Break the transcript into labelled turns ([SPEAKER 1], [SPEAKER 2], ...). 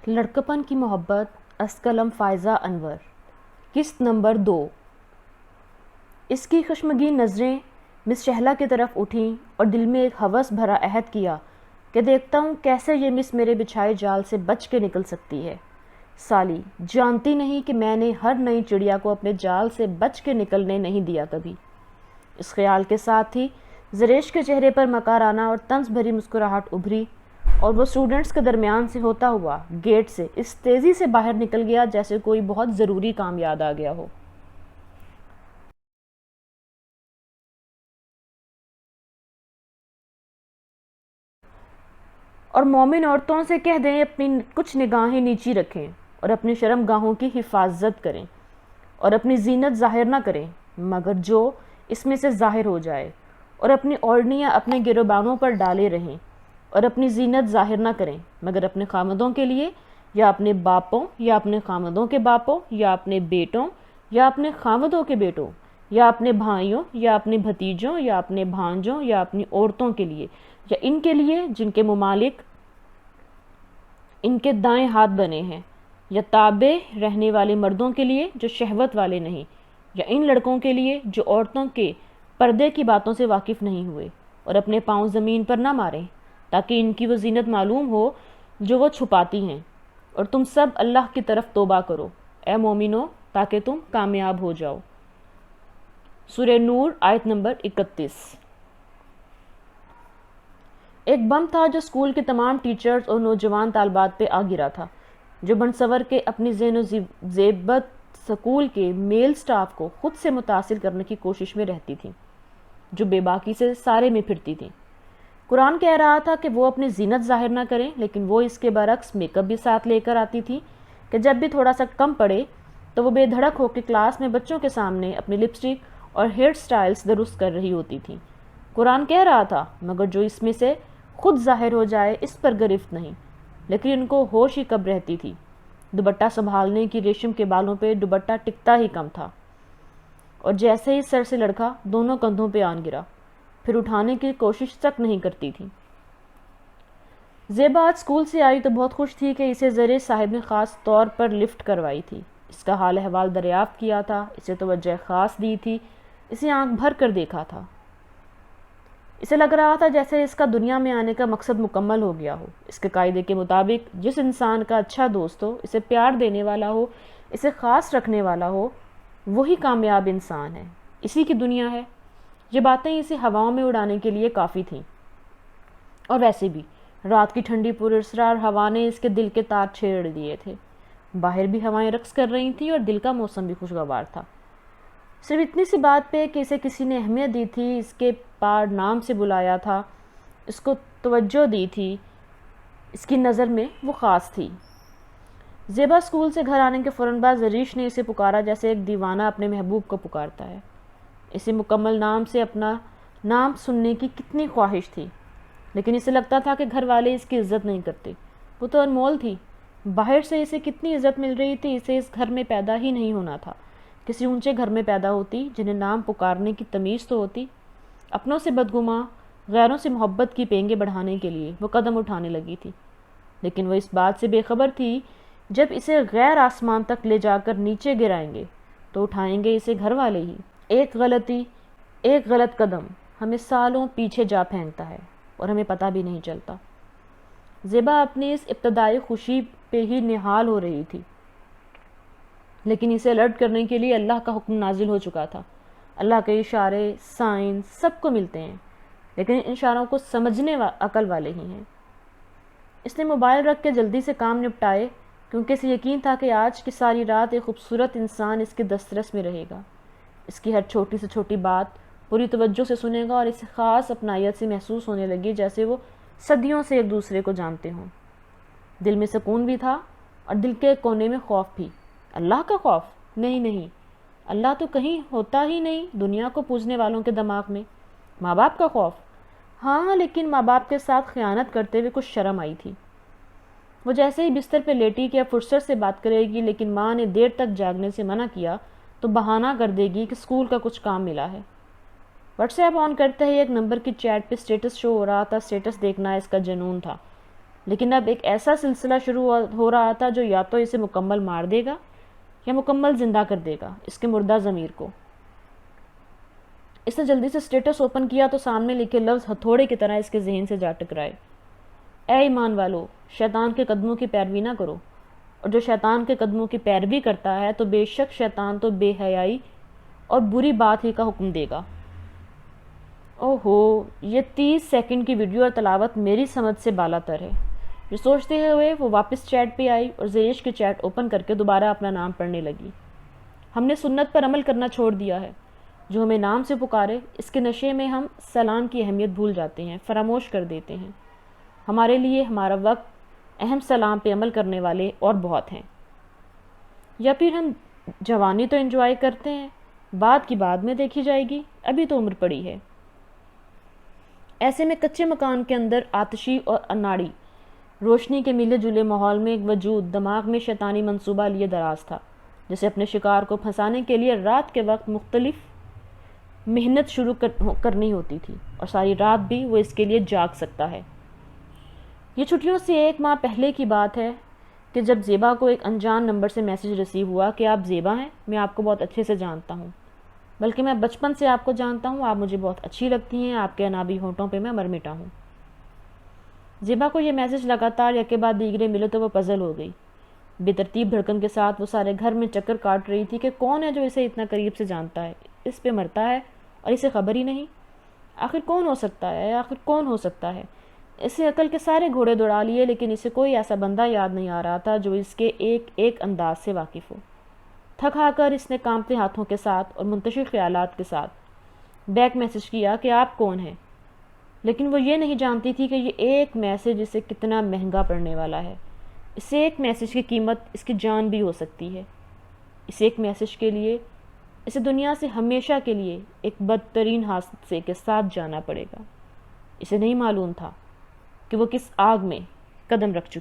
[SPEAKER 1] لڑکپن کی محبت از قلم فائزہ انور، قسط نمبر 2۔ اس کی خشمگین نظریں مس شہلا کی طرف اٹھیں اور دل میں ایک ہوس بھرا عہد کیا کہ دیکھتا ہوں کیسے یہ مس میرے بچھائے جال سے بچ کے نکل سکتی ہے۔ سالی جانتی نہیں کہ میں نے ہر نئی چڑیا کو اپنے جال سے بچ کے نکلنے نہیں دیا کبھی۔ اس خیال کے ساتھ ہی زریش کے چہرے پر مکارانہ اور طنز بھری مسکراہٹ ابھری اور وہ اسٹوڈنٹس کے درمیان سے ہوتا ہوا گیٹ سے اس تیزی سے باہر نکل گیا جیسے کوئی بہت ضروری کام یاد آ گیا ہو۔ اور مومن عورتوں سے کہہ دیں اپنی کچھ نگاہیں نیچی رکھیں اور اپنی شرم گاہوں کی حفاظت کریں اور اپنی زینت ظاہر نہ کریں مگر جو اس میں سے ظاہر ہو جائے، اور اپنی اوڑھنیاں اپنے گریبانوں پر ڈالے رہیں اور اپنی زینت ظاہر نہ کریں مگر اپنے خامدوں کے لیے یا اپنے باپوں یا اپنے خامدوں کے باپوں یا اپنے بیٹوں یا اپنے خامدوں کے بیٹوں یا اپنے بھائیوں یا اپنے بھتیجوں یا اپنے بھانجوں یا اپنی عورتوں کے لیے یا ان کے لیے جن کے ممالک ان کے دائیں ہاتھ بنے ہیں، یا تابع رہنے والے مردوں کے لیے جو شہوت والے نہیں، یا ان لڑکوں کے لیے جو عورتوں کے پردے کی باتوں سے واقف نہیں ہوئے اور اپنے پاؤں زمین پر نہ ماریں تاکہ ان کی وہ زینت معلوم ہو جو وہ چھپاتی ہیں، اور تم سب اللہ کی طرف توبہ کرو اے مومنو تاکہ تم کامیاب ہو جاؤ۔ سورہ نور آیت نمبر 31۔ ایک بم تھا جو اسکول کے تمام ٹیچرز اور نوجوان طالبات پہ آ گرا تھا، جو بنسور کے اپنی زین و زیبت سکول کے میل سٹاف کو خود سے متاثر کرنے کی کوشش میں رہتی تھیں، جو بے باکی سے سارے میں پھرتی تھیں۔ قرآن کہہ رہا تھا کہ وہ اپنی زینت ظاہر نہ کریں، لیکن وہ اس کے برعکس میک اپ بھی ساتھ لے کر آتی تھی کہ جب بھی تھوڑا سا کم پڑے تو وہ بے دھڑک ہو کے کلاس میں بچوں کے سامنے اپنی لپسٹک اور ہیئر سٹائلز درست کر رہی ہوتی تھی۔ قرآن کہہ رہا تھا مگر جو اس میں سے خود ظاہر ہو جائے اس پر گرفت نہیں، لیکن ان کو ہوش ہی کب رہتی تھی۔ دوپٹہ سنبھالنے کی ریشم کے بالوں پہ دوپٹہ ٹکتا ہی کم تھا، اور جیسے ہی سر سے لڑکا دونوں کندھوں پہ آن گرا، پھر اٹھانے کی کوشش تک نہیں کرتی تھی۔ زیبا آج اسکول سے آئی تو بہت خوش تھی کہ اسے زرِ صاحب نے خاص طور پر لفٹ کروائی تھی، اس کا حال احوال دریافت کیا تھا، اسے توجہ خاص دی تھی، اسے آنکھ بھر کر دیکھا تھا۔ اسے لگ رہا تھا جیسے اس کا دنیا میں آنے کا مقصد مکمل ہو گیا ہو۔ اس کے قاعدے کے مطابق جس انسان کا اچھا دوست ہو، اسے پیار دینے والا ہو، اسے خاص رکھنے والا ہو، وہی کامیاب انسان ہے، اسی کی دنیا ہے۔ یہ باتیں اسے ہواؤں میں اڑانے کے لیے کافی تھیں، اور ویسے بھی رات کی ٹھنڈی پراسرار ہوا نے اس کے دل کے تار چھیڑ دیے تھے۔ باہر بھی ہوائیں رقص کر رہی تھیں اور دل کا موسم بھی خوشگوار تھا۔ صرف اتنی سی بات پہ کہ اسے کسی نے اہمیت دی تھی، اس کے پار نام سے بلایا تھا، اس کو توجہ دی تھی، اس کی نظر میں وہ خاص تھی۔ زیبا اسکول سے گھر آنے کے فوراً بعد زریش نے اسے پکارا جیسے ایک دیوانہ اپنے محبوب کو پکارتا ہے۔ اسے مکمل نام سے اپنا نام سننے کی کتنی خواہش تھی، لیکن اسے لگتا تھا کہ گھر والے اس کی عزت نہیں کرتے۔ وہ تو انمول تھی، باہر سے اسے کتنی عزت مل رہی تھی، اسے اس گھر میں پیدا ہی نہیں ہونا تھا۔ کسی اونچے گھر میں پیدا ہوتی جنہیں نام پکارنے کی تمیز تو ہوتی۔ اپنوں سے بدگماں، غیروں سے محبت کی پینگیں بڑھانے کے لیے وہ قدم اٹھانے لگی تھی، لیکن وہ اس بات سے بے خبر تھی جب اسے غیر آسمان تک لے جا کر نیچے گرائیں گے تو اٹھائیں گے اسے گھر والے ہی۔ ایک غلطی، ایک غلط قدم ہمیں سالوں پیچھے جا پھینکتا ہے اور ہمیں پتہ بھی نہیں چلتا۔ زیبا اپنی اس ابتدائی خوشی پہ ہی نہال ہو رہی تھی، لیکن اسے الرٹ کرنے کے لیے اللہ کا حکم نازل ہو چکا تھا۔ اللہ کے اشارے، سائن سب کو ملتے ہیں، لیکن ان اشاروں کو سمجھنے عقل والے ہی ہیں۔ اس نے موبائل رکھ کے جلدی سے کام نپٹائے کیونکہ اسے یقین تھا کہ آج کی ساری رات ایک خوبصورت انسان اس کے دسترس میں رہے گا، اس کی ہر چھوٹی سے چھوٹی بات پوری توجہ سے سنے گا اور اسے خاص اپنائیت سے محسوس ہونے لگی جیسے وہ صدیوں سے ایک دوسرے کو جانتے ہوں۔ دل میں سکون بھی تھا اور دل کے کونے میں خوف بھی۔ اللہ کا خوف؟ نہیں، اللہ تو کہیں ہوتا ہی نہیں دنیا کو پوجنے والوں کے دماغ میں۔ ماں باپ کا خوف؟ ہاں، لیکن ماں باپ کے ساتھ خیانت کرتے ہوئے کچھ شرم آئی تھی۔ وہ جیسے ہی بستر پہ لیٹی کہ اب فرصت سے بات کرے گی، لیکن ماں نے دیر تک جاگنے سے منع کیا تو بہانہ کر دے گی کہ اسکول کا کچھ کام ملا ہے۔ واٹس ایپ آن کرتے ہی ایک نمبر کی چیٹ پہ سٹیٹس شو ہو رہا تھا۔ سٹیٹس دیکھنا اس کا جنون تھا۔ لیکن اب ایک ایسا سلسلہ شروع ہو رہا تھا جو یا تو اسے مکمل مار دے گا یا مکمل زندہ کر دے گا اس کے مردہ ضمیر کو۔ اس نے جلدی سے اسٹیٹس اوپن کیا تو سامنے لکھے لفظ ہتھوڑے کی طرح اس کے ذہن سے جا ٹکرائے۔ اے ایمان والو، شیطان کے قدموں کی پیروی نہ کرو، اور جو شیطان کے قدموں کی پیروی کرتا ہے تو بے شک شیطان تو بے حیائی اور بری بات ہی کا حکم دے گا۔ اوہو، یہ 30 سیکنڈ کی ویڈیو اور تلاوت میری سمجھ سے بالا تر ہے۔ یہ سوچتے ہوئے وہ واپس چیٹ پہ آئی اور زیش کی چیٹ اوپن کر کے دوبارہ اپنا نام پڑھنے لگی۔ ہم نے سنت پر عمل کرنا چھوڑ دیا ہے۔ جو ہمیں نام سے پکارے، اس کے نشے میں ہم سلام کی اہمیت بھول جاتے ہیں، فراموش کر دیتے ہیں۔ ہمارے لیے ہمارا وقت اہم سلام پہ عمل کرنے والے اور بہت ہیں۔ یا پھر ہم جوانی تو انجوائے کرتے ہیں، بعد کی بعد میں دیکھی جائے گی، ابھی تو عمر پڑی ہے۔ ایسے میں کچے مکان کے اندر آتشی اور اناڑی روشنی کے ملے جلے ماحول میں ایک وجود دماغ میں شیطانی منصوبہ لیے دراز تھا، جسے اپنے شکار کو پھنسانے کے لیے رات کے وقت مختلف محنت شروع کرنی ہوتی تھی، اور ساری رات بھی وہ اس کے لیے جاگ سکتا ہے۔ یہ چھٹیوں سے 1 ماہ پہلے کی بات ہے کہ جب زیبا کو ایک انجان نمبر سے میسج ریسیو ہوا کہ آپ زیبا ہیں، میں آپ کو بہت اچھے سے جانتا ہوں، بلکہ میں بچپن سے آپ کو جانتا ہوں، آپ مجھے بہت اچھی لگتی ہیں، آپ کے انابی ہونٹوں پہ میں مرمٹا ہوں۔ زیبا کو یہ میسج لگاتار یکے بعد دیگرے ملے تو وہ پزل ہو گئی۔ بے ترتیب دھڑکن کے ساتھ وہ سارے گھر میں چکر کاٹ رہی تھی کہ کون ہے جو اسے اتنا قریب سے جانتا ہے، اس پہ مرتا ہے اور اسے خبر ہی نہیں۔ آخر کون ہو سکتا ہے، آخر کون ہو سکتا ہے؟ اسے عقل کے سارے گھوڑے دوڑا لیے، لیکن اسے کوئی ایسا بندہ یاد نہیں آ رہا تھا جو اس کے ایک ایک انداز سے واقف ہو۔ تھک ہار کر اس نے کانپتے ہاتھوں کے ساتھ اور منتشر خیالات کے ساتھ بیک میسج کیا کہ آپ کون ہیں، لیکن وہ یہ نہیں جانتی تھی کہ یہ ایک میسج اسے کتنا مہنگا پڑنے والا ہے۔ اس ایک میسج کی قیمت اس کی جان بھی ہو سکتی ہے۔ اس ایک میسج کے لیے اسے دنیا سے ہمیشہ کے لیے ایک بدترین حادثے کے ساتھ جانا پڑے گا۔ اسے نہیں معلوم تھا کہ وہ کس آگ میں قدم رکھ چکی